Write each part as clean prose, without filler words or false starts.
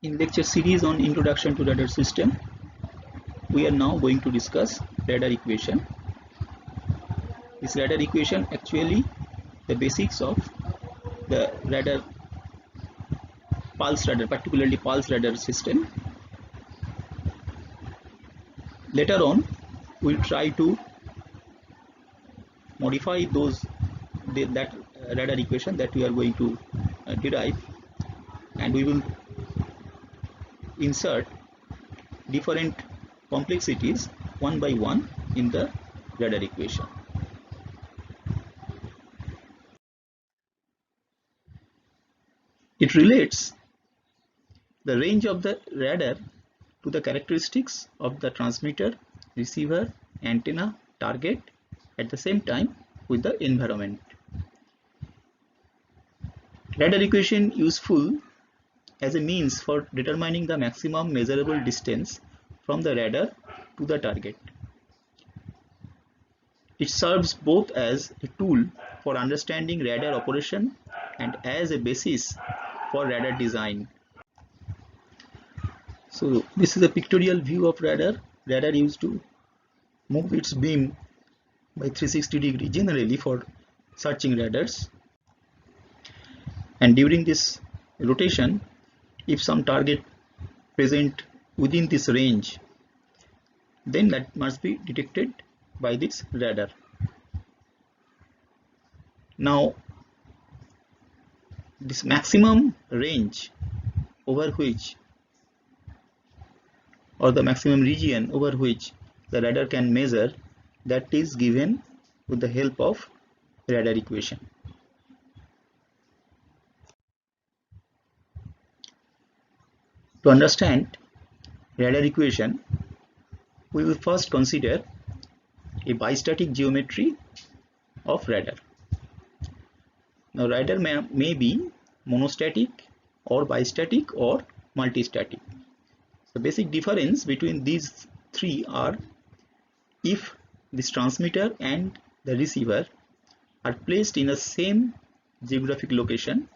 In lecture series on Introduction to Radar System, we are now going to discuss radar equation. This radar equation actually the basics of the radar, pulse radar, particularly pulse radar system. Later on, we'll try to modify that radar equation that we are going to derive, and we will insert different complexities one by one in the radar equation. It relates the range of the radar to the characteristics of the transmitter, receiver, antenna, target at the same time with the environment. Radar equation useful as a means for determining the maximum measurable distance from the radar to the target. It serves both as a tool for understanding radar operation and as a basis for radar design. So this is a pictorial view of radar. Radar used to move its beam by 360 degree generally for searching radars, and during this rotation, if some target present within this range, then that must be detected by this radar. Now this maximum range over which, or the maximum region over which the radar can measure, that is given with the help of radar equation. To understand radar equation, we will first consider a bistatic geometry of radar. Now radar may be monostatic or bistatic or multistatic. The basic difference between these three are if this transmitter and the receiver are placed in the same geographic location,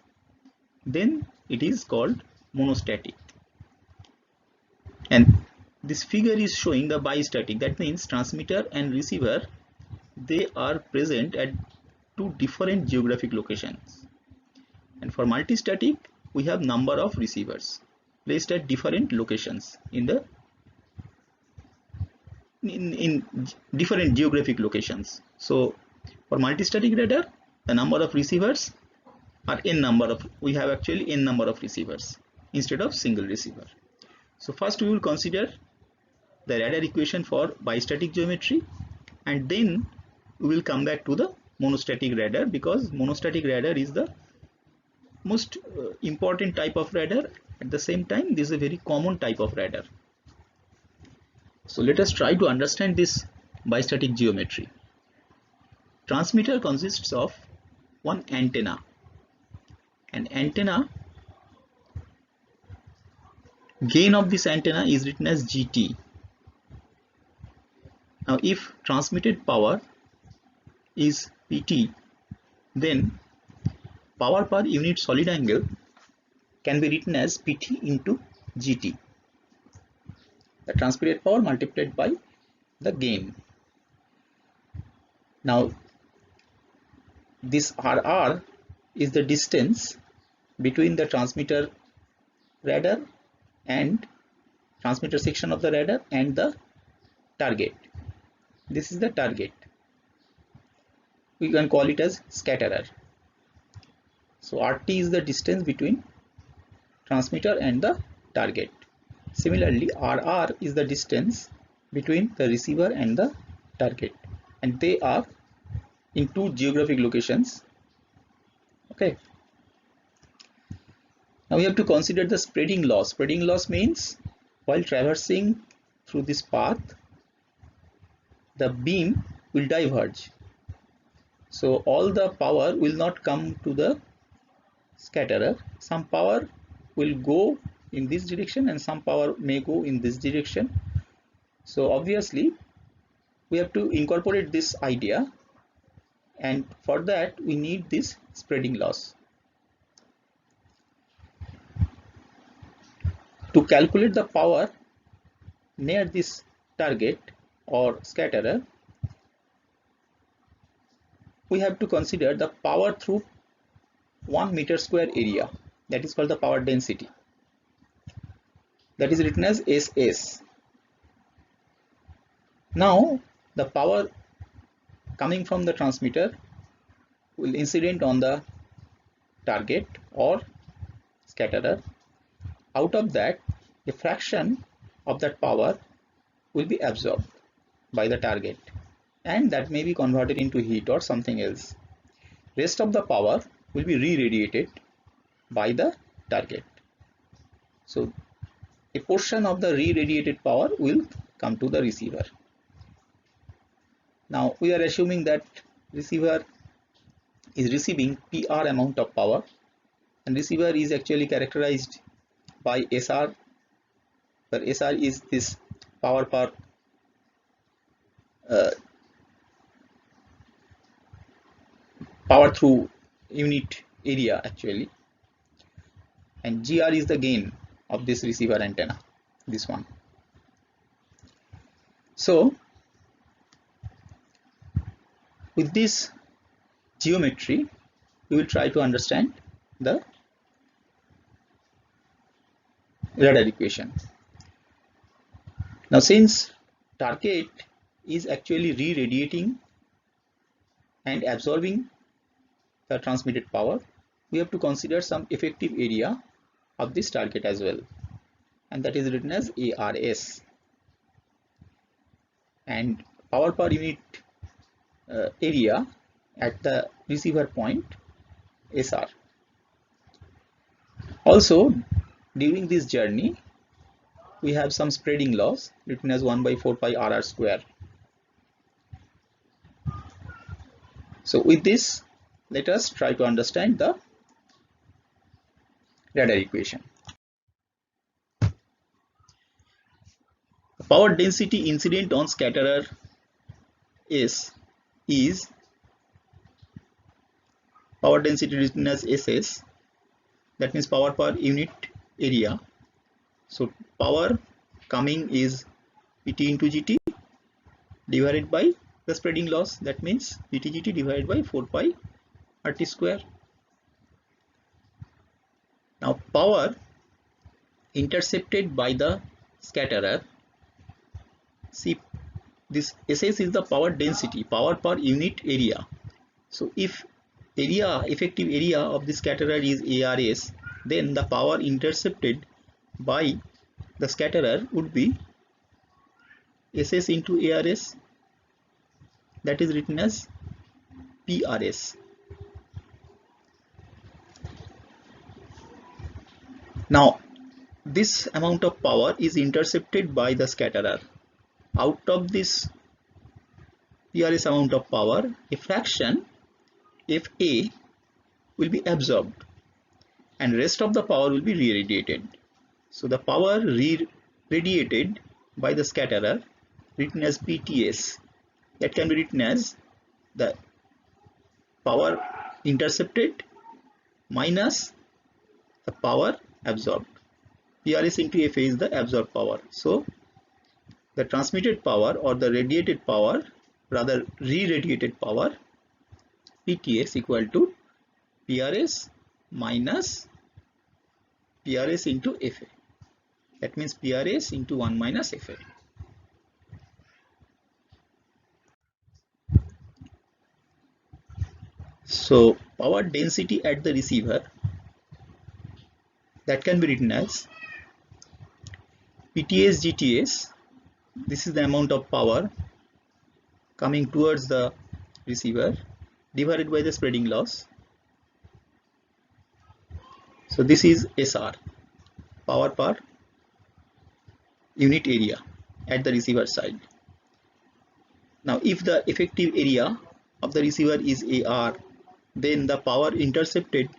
then it is called monostatic. And this figure is showing the bistatic. That means transmitter and receiver, they are present at two different geographic locations. And for multistatic, we have number of receivers placed at different locations in different geographic locations. So for multistatic radar, the number of receivers are we have actually n number of receivers instead of single receiver. So first we will consider the radar equation for bistatic geometry, and then we will come back to the monostatic radar, because monostatic radar is the most important type of radar. At the same time, this is a very common type of radar. So let us try to understand this bistatic geometry. Transmitter consists of one antenna. An antenna, gain of this antenna is written as GT. Now if transmitted power is PT, then power per unit solid angle can be written as PT into GT. The transmitted power multiplied by the gain. Now this RR is the distance between the transmitter radar and transmitter section of the radar and the target. This is the target. We can call it as scatterer. So RT is the distance between transmitter and the target. Similarly, RR is the distance between the receiver and the target, and they are in two geographic locations. Okay. Now we have to consider the spreading loss. Spreading loss means while traversing through this path, the beam will diverge. So all the power will not come to the scatterer. Some power will go in this direction and some power may go in this direction. So obviously we have to incorporate this idea, and for that we need this spreading loss. To calculate the power near this target or scatterer, we have to consider the power through 1 meter square area, that is called the power density, that is written as SS. Now the power coming from the transmitter will incident on the target or scatterer. Out of that, a fraction of that power will be absorbed by the target, and that may be converted into heat or something else. Rest of the power will be re-radiated by the target. So a portion of the re-radiated power will come to the receiver. Now we are assuming that receiver is receiving PR amount of power, and receiver is actually characterized by SR, where SR is this power per power through unit area actually, and GR is the gain of this receiver antenna, this one. So with this geometry, we will try to understand the radar equation. Now since target is actually re-radiating and absorbing the transmitted power, we have to consider some effective area of this target as well, and that is written as ARS, and power per unit area at the receiver point SR. Also during this journey we have some spreading laws written as 1 by 4 pi RR square. So with this, let us try to understand the radar equation. The power density incident on scatterer is power density written as SS, that means power per unit area. So power coming is PT into GT divided by the spreading loss, that means PT GT divided by 4 pi RT square. Now power intercepted by the scatterer, see this SS is the power density, power per unit area. So if effective area of the scatterer is ARS, then the power intercepted by the scatterer would be SS into ARS, that is written as PRS. Now this amount of power is intercepted by the scatterer. Out of this PRS amount of power, a fraction FA will be absorbed and rest of the power will be re-radiated. So the power re-radiated by the scatterer, written as PTS, that can be written as the power intercepted minus the power absorbed. PRS into FA is the absorbed power. So the transmitted power or the radiated power, rather re-radiated power, PTS equal to PRS minus PRS into FA. That means PRS into 1 minus FA. So power density at the receiver, that can be written as PTS GTS. This is the amount of power coming towards the receiver divided by the spreading loss. So this is SR, power per unit area at the receiver side. Now if the effective area of the receiver is AR, then the power intercepted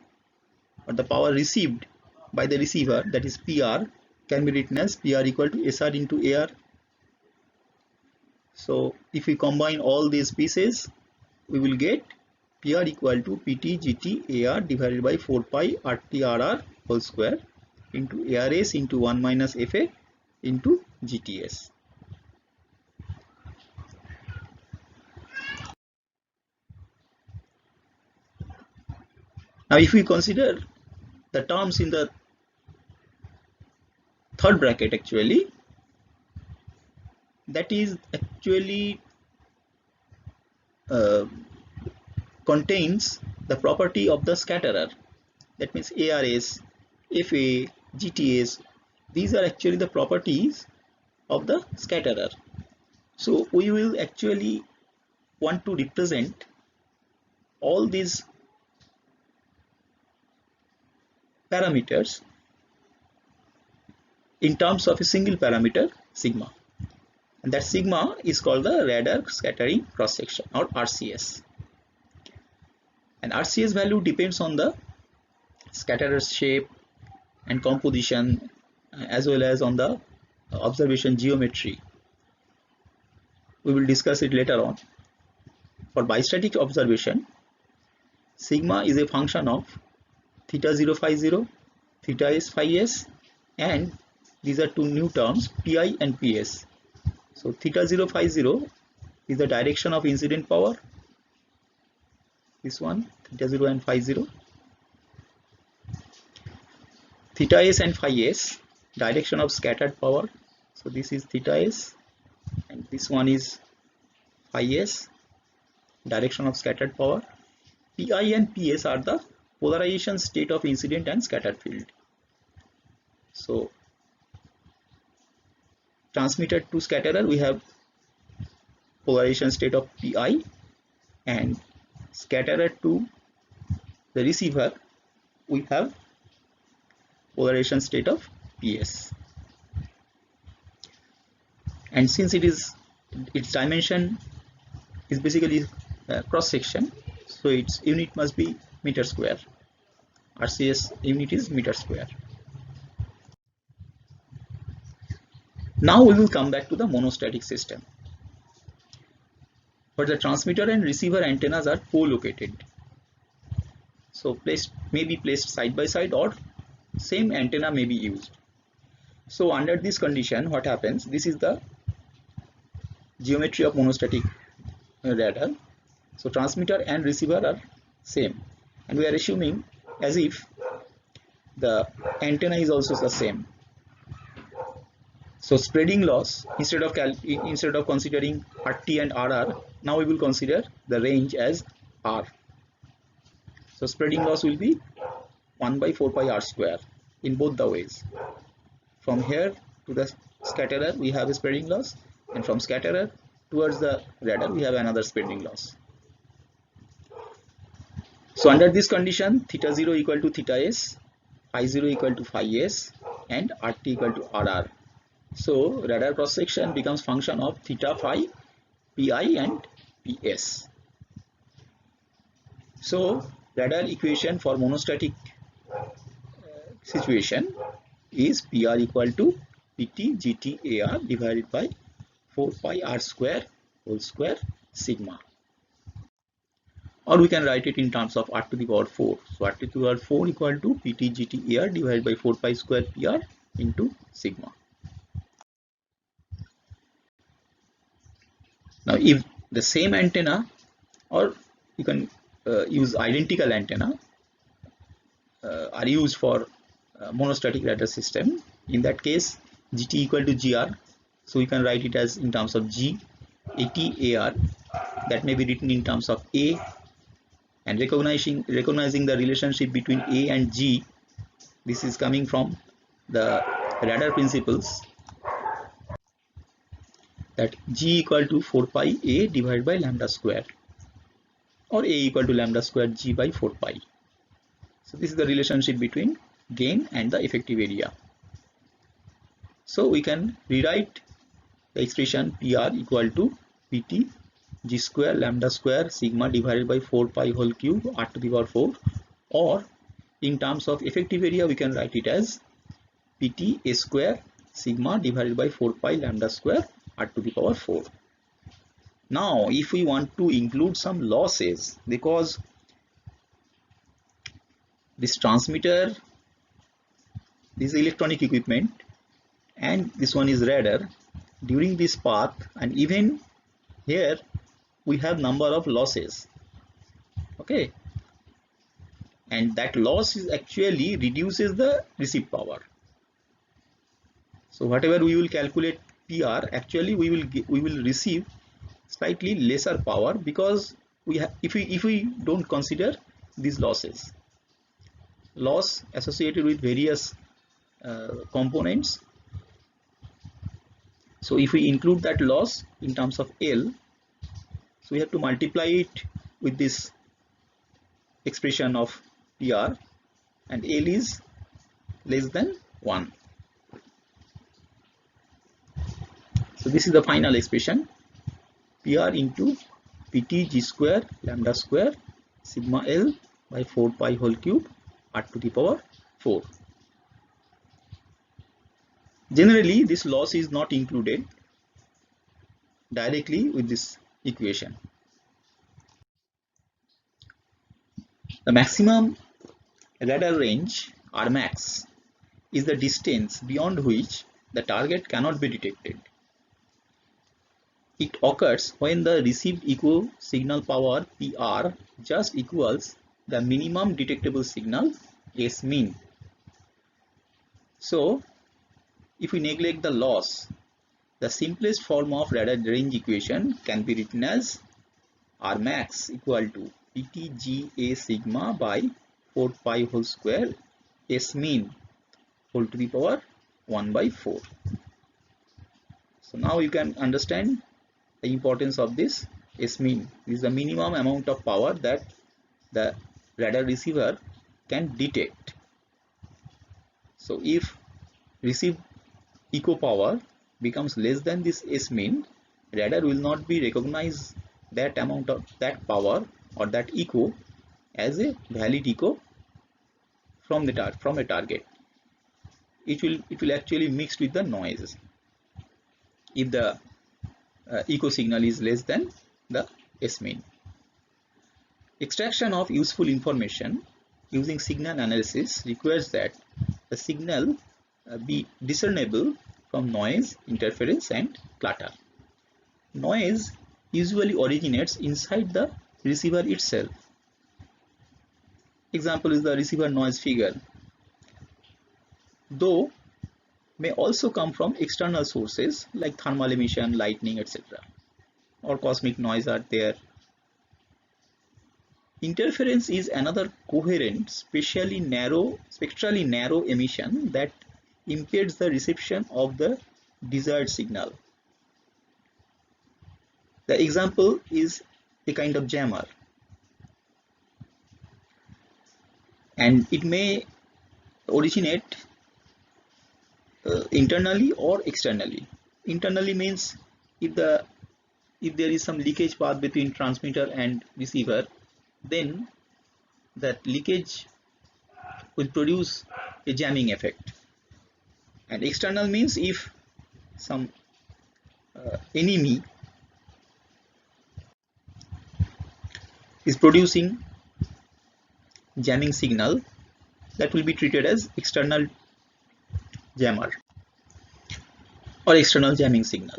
or the power received by the receiver, that is PR, can be written as PR equal to SR into AR. So if we combine all these pieces, we will get PR equal to PT GT AR divided by 4 pi RT RR whole square into ARS into 1 minus FA into GTS. Now if we consider the terms in the third bracket, actually that is actually contains the property of the scatterer. That means ARS, FA, GTS, these are actually the properties of the scatterer. So we will actually want to represent all these parameters in terms of a single parameter sigma, and that sigma is called the radar scattering cross section, or RCS. And RCS value depends on the scatterer's shape and composition, as well as on the observation geometry. We will discuss it later on. For bistatic observation, sigma is a function of theta 0 phi 0, theta s phi s, and these are two new terms, pi and ps. So theta 0 phi 0 is the direction of incident power, this one theta 0 and phi 0. Theta s and phi s, direction of scattered power, so this is theta s, and this one is phi s, direction of scattered power. Pi and ps are the polarization state of incident and scattered field. So transmitter to scatterer, we have polarization state of Pi, and scatterer to the receiver, we have polarization state of PS. And since its dimension is basically cross section, so its unit must be meter square. RCS unit is meter square. Now we will come back to the monostatic system, but the transmitter and receiver antennas are co-located. So may be placed side by side, or same antenna may be used. So under this condition, what happens? This is the geometry of monostatic radar. So transmitter and receiver are same, and we are assuming as if the antenna is also the same. So spreading loss, instead of considering RT and RR, now we will consider the range as R. So spreading loss will be 1 by 4 pi R square in both the ways. From here to the scatterer we have a spreading loss, and from scatterer towards the radar we have another spreading loss. So under this condition, theta 0 equal to theta s, phi 0 equal to phi s, and RT equal to RR. So radar cross section becomes function of theta phi, pi and ps. So radar equation for monostatic situation is PR equal to PT GT AR divided by 4 pi R square whole square sigma. Or we can write it in terms of R to the power 4. So R to the power 4 equal to PT GT AR divided by 4 pi square PR into sigma. Now if the same antenna, or you can use identical antenna, are used for monostatic radar system, in that case GT equal to GR, so we can write it as in terms of G AT AR, that may be written in terms of A, and recognizing the relationship between A and G, this is coming from the radar principles, that G equal to 4 pi A divided by lambda square, or A equal to lambda square G by 4 pi. So this is the relationship between gain and the effective area. So we can rewrite the expression PR equal to PT G square lambda square sigma divided by 4 pi whole cube R to the power 4, or in terms of effective area we can write it as PT A square sigma divided by 4 pi lambda square R to the power 4. Now if we want to include some losses, because this transmitter this is electronic equipment, and this one is radar. During this path, and even here we have number of losses, okay, and that loss is actually reduces the receive power. So whatever we will calculate PR, actually we will receive slightly lesser power, because if we don't consider these loss associated with various components. So if we include that loss in terms of L, so we have to multiply it with this expression of PR, and L is less than 1. So this is the final expression, PR into Pt g square lambda square sigma L by 4 pi whole cube r to the power 4. Generally, this loss is not included directly with this equation. The maximum radar range, Rmax, is the distance beyond which the target cannot be detected. It occurs when the received echo signal power PR just equals the minimum detectable signal S mean. So, if we neglect the loss, the simplest form of radar range equation can be written as Rmax equal to PTGA sigma by 4 pi whole square S mean whole to the power 1 by 4. So now you can understand the importance of this S mean. This is the minimum amount of power that the radar receiver can detect. So if received echo power becomes less than this S mean, radar will not be recognize that amount of that power or that echo as a valid echo from a target. It will actually mix with the noise if the echo signal is less than the S mean. Extraction of useful information using signal analysis requires that the signal be discernible from noise, interference, and clutter. Noise usually originates inside the receiver itself. Example is the receiver noise figure, though may also come from external sources like thermal emission, lightning, etc. or cosmic noise are there. Interference is another coherent, spectrally narrow emission that impedes the reception of the desired signal. The example is a kind of jammer, and it may originate internally or externally. Internally means if there is some leakage path between transmitter and receiver, then that leakage will produce a jamming effect. And external means if some enemy is producing jamming signal, that will be treated as external jammer or external jamming signal.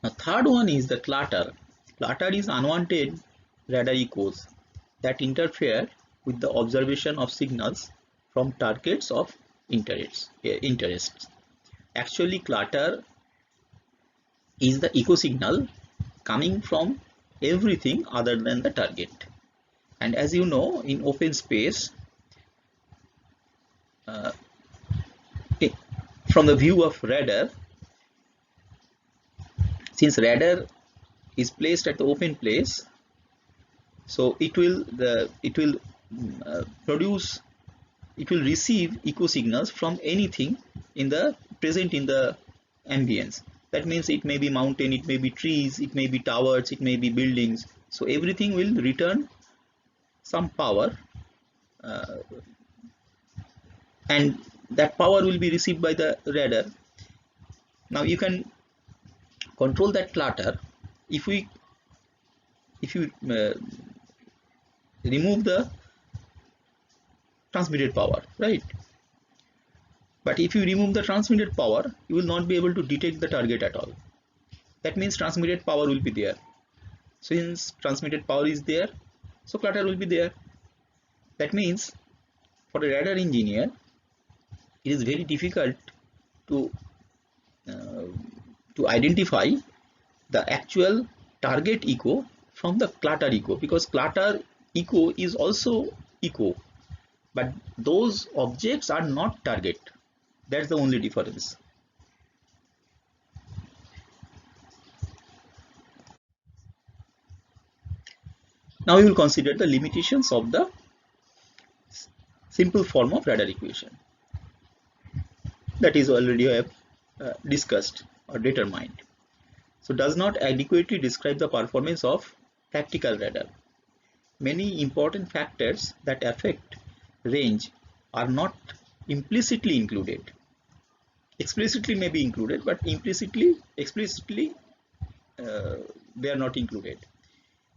Now third one is the clutter. Clutter is unwanted radar echoes that interfere with the observation of signals from targets of interest. Actually, clutter is the echo signal coming from everything other than the target. And as you know, in open space, from the view of radar, since radar is placed at the open place, so it will receive echo signals from anything present in the ambience. That means it may be mountain, it may be trees, it may be towers, it may be buildings. So everything will return some power, and that power will be received by the radar. Now you can control that clutter if you remove the transmitted power, right? But if you remove the transmitted power, you will not be able to detect the target at all. That means transmitted power will be there. Since transmitted power is there, so clutter will be there. That means for a radar engineer, it is very difficult to uh, to identify the actual target echo from the clutter echo, because clutter echo is also echo, but those objects are not target. That's the only difference. Now we will consider the limitations of the simple form of radar equation, that is already have discussed or determined. So does not adequately describe the performance of tactical radar. Many important factors that affect range are not implicitly included. Explicitly may be included, but explicitly uh, they are not included.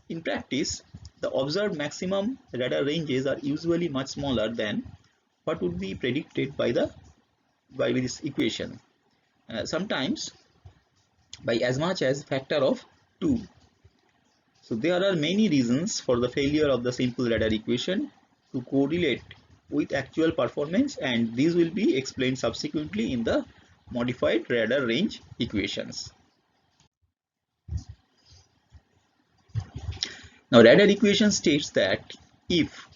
In practice, the observed maximum radar ranges are usually much smaller than what would be predicted by this equation. Sometimes by as much as factor of 2. So there are many reasons for the failure of the simple radar equation to correlate with actual performance, and these will be explained subsequently in the modified radar range equations. Now radar equation states that if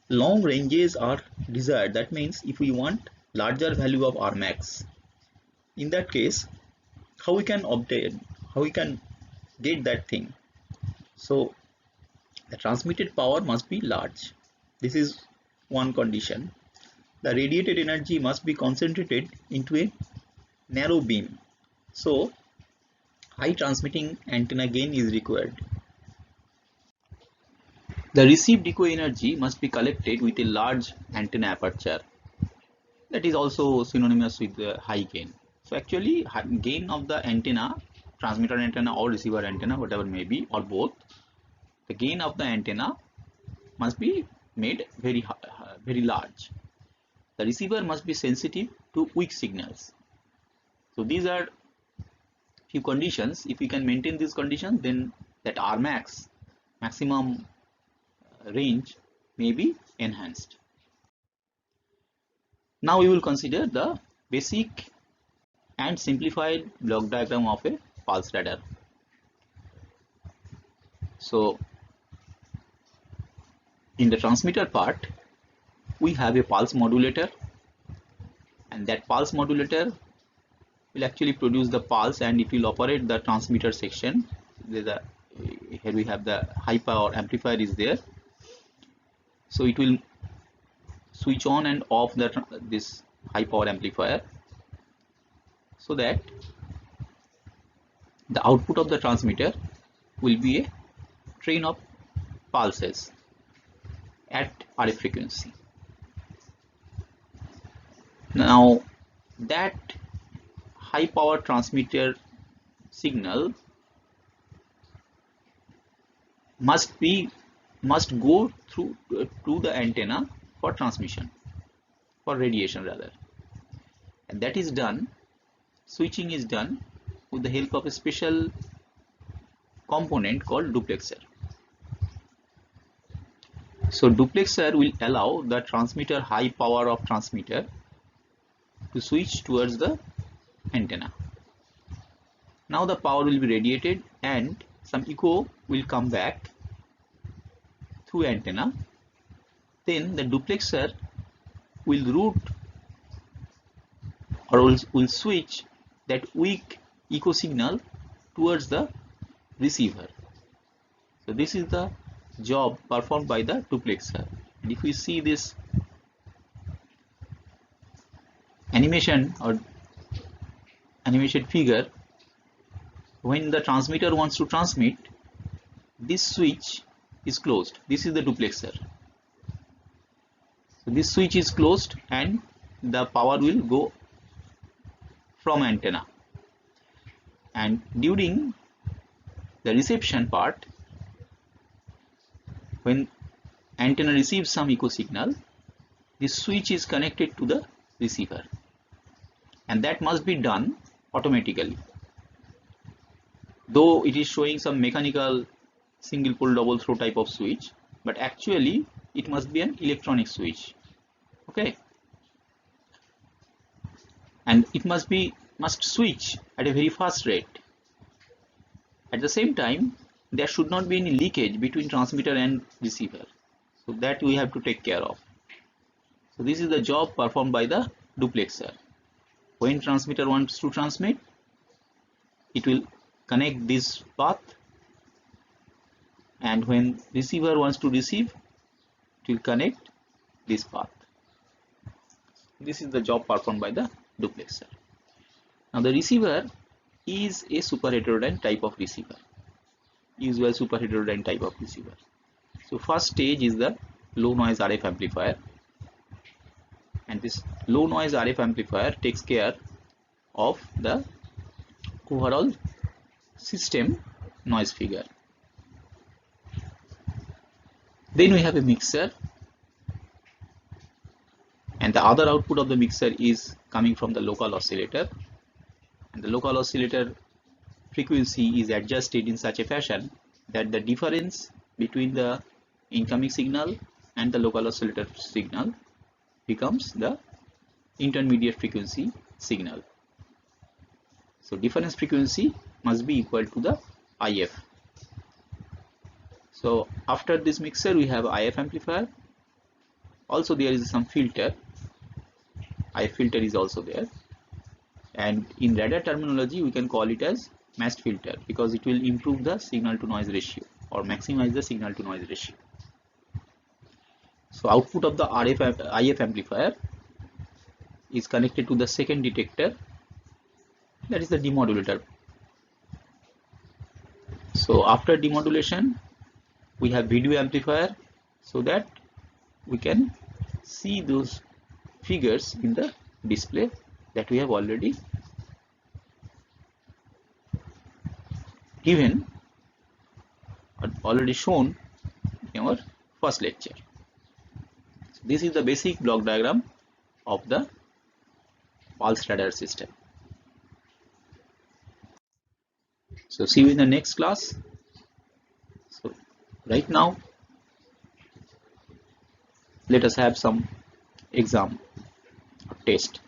long ranges are desired, that means if we want larger value of Rmax, in that case how we can obtain, how we can get that thing. So the transmitted power must be large. This is one condition. The radiated energy must be concentrated into a narrow beam. So high transmitting antenna gain is required. The received echo energy must be collected with a large antenna aperture. That is also synonymous with the high gain. So actually gain of the antenna, transmitter antenna or receiver antenna, whatever may be, or both, the gain of the antenna must be made very large. The receiver must be sensitive to weak signals. So these are few conditions. If we can maintain these conditions, then that Rmax, maximum range, may be enhanced. Now we will consider the basic and simplified block diagram of a pulse radar. So in the transmitter part, we have a pulse modulator, and that pulse modulator will actually produce the pulse and it will operate the transmitter section. Here we have the high power amplifier is there, so it will switch on and off this high power amplifier, so that the output of the transmitter will be a train of pulses at RF frequency. Now that high power transmitter signal must go through to the antenna for transmission, for radiation rather, and that is done, switching is done with the help of a special component called duplexer. So duplexer will allow the transmitter high power of transmitter to switch towards the antenna. Now the power will be radiated and some echo will come back through antenna. Then the duplexer will route or will switch that weak echo signal towards the receiver. So this is the job performed by the duplexer. And if we see this animation or animation figure, when the transmitter wants to transmit, this switch is closed. This is the duplexer. So this switch is closed and the power will go from antenna, and during the reception part, when antenna receives some echo signal, this switch is connected to the receiver. and that must be done automatically. Though it is showing some mechanical single pole double throw type of switch, but actually it must be an electronic switch. Okay, and it must switch at a very fast rate. At the same time, there should not be any leakage between transmitter and receiver, so that we have to take care of. So this is the job performed by the duplexer. When transmitter wants to transmit, it will connect this path, and when receiver wants to receive, it will connect this path. This is the job performed by the duplexer. Now the receiver is a super heterodyne type of receiver, usual super heterodyne type of receiver. So first stage is the low noise RF amplifier, and this low noise RF amplifier takes care of the overall system noise figure. Then we have a mixer, and the other output of the mixer is coming from the local oscillator, and the local oscillator frequency is adjusted in such a fashion that the difference between the incoming signal and the local oscillator signal becomes the intermediate frequency signal. So difference frequency must be equal to the IF. So after this mixer we have IF amplifier. Also there is some filter. IF filter is also there, and in radar terminology we can call it as matched filter, because it will improve the signal to noise ratio or maximize the signal to noise ratio. So output of the IF amplifier is connected to the second detector, that is the demodulator. So after demodulation we have video amplifier, so that we can see those figures in the display that we have already given or already shown in our first lecture. So this is the basic block diagram of the pulse radar system. So see you in the next class. So right now let us have some exam or test.